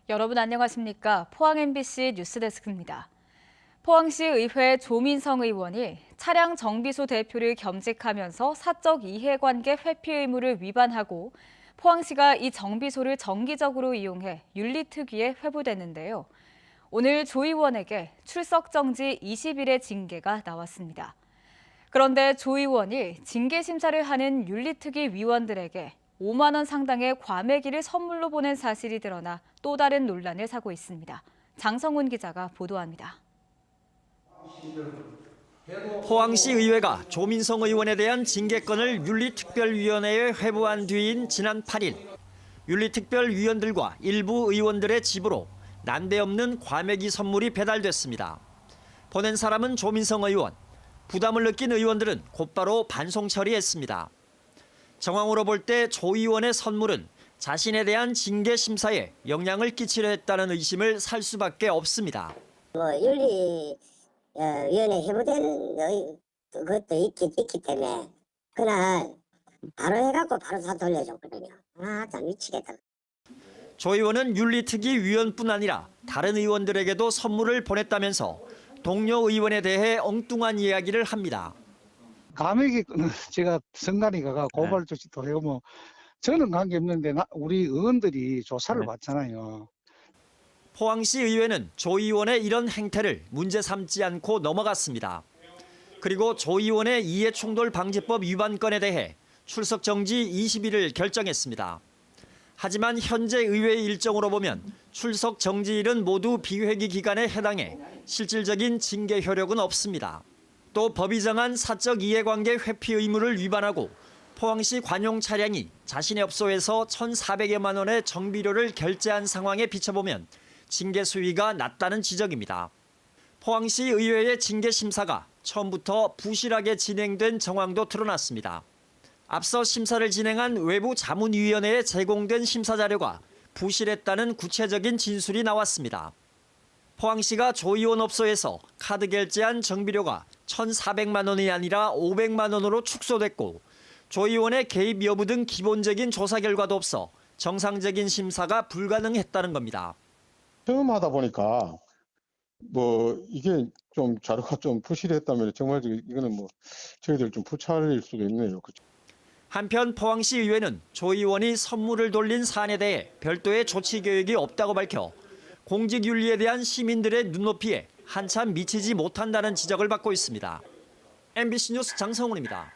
여러분 안녕하십니까? 포항 MBC 뉴스데스크입니다. 포항시 의회 조민성 의원이 차량 정비소 대표를 겸직하면서 사적 이해관계 회피 의무를 위반하고 포항시가 이 정비소를 정기적으로 이용해 윤리특위에 회부됐는데요. 오늘 조 의원에게 출석 정지 20일의 징계가 나왔습니다. 그런데 조 의원이 징계 심사를 하는 윤리특위 위원들에게 5만 원 상당의 과메기를 선물로 보낸 사실이 드러나 또 다른 논란을 사고 있습니다. 장성훈 기자가 보도합니다. 포항시 의회가 조민성 의원에 대한 징계권을 윤리특별위원회에 회부한 뒤인 지난 8일 윤리특별위원들과 일부 의원들의 집으로 난데없는 과메기 선물이 배달됐습니다. 보낸 사람은 조민성 의원, 부담을 느낀 의원들은 곧바로 반송 처리했습니다. 정황으로 볼 때 조 의원의 선물은 자신에 대한 징계 심사에 영향을 끼치려 했다는 의심을 살 수밖에 없습니다. 윤리위원회 회부된 것도 있기 때문에 그날 바로 해갖고 바로 다 돌려줬거든요. 참 미치겠다. 조 의원은 윤리특위 위원뿐 아니라 다른 의원들에게도 선물을 보냈다면서 동료 의원에 대해 엉뚱한 이야기를 합니다. 감액이 제가 선관위 가가 고발 조치도 하고 뭐 저는 관계없는데 우리 의원들이 조사를 받잖아요. 포항시 의회는 조 의원의 이런 행태를 문제 삼지 않고 넘어갔습니다. 그리고 조 의원의 이해충돌방지법 위반건에 대해 출석 정지 20일을 결정했습니다. 하지만 현재 의회 일정으로 보면 출석 정지일은 모두 비회기 기간에 해당해 실질적인 징계 효력은 없습니다. 또 법이 정한 사적 이해관계 회피 의무를 위반하고 포항시 관용 차량이 자신의 업소에서 1,400여만 원의 정비료를 결제한 상황에 비춰보면 징계 수위가 낮다는 지적입니다. 포항시 의회의 징계 심사가 처음부터 부실하게 진행된 정황도 드러났습니다. 앞서 심사를 진행한 외부 자문위원회에 제공된 심사 자료가 부실했다는 구체적인 진술이 나왔습니다. 포항시가 조 의원 업소에서 카드 결제한 정비료가 1,400만 원이 아니라 500만 원으로 축소됐고 조 의원의 개입 여부 등 기본적인 조사 결과도 없어 정상적인 심사가 불가능했다는 겁니다. 처음 하다 보니까 이게 좀 자료가 좀 부실했다면 정말 이거는 저희들 좀 부차릴 수도 있네요. 그렇죠? 한편 포항시 의회는 조 의원이 선물을 돌린 사안에 대해 별도의 조치 계획이 없다고 밝혀 공직윤리에 대한 시민들의 눈높이에 한참 미치지 못한다는 지적을 받고 있습니다. MBC 뉴스 장성훈입니다.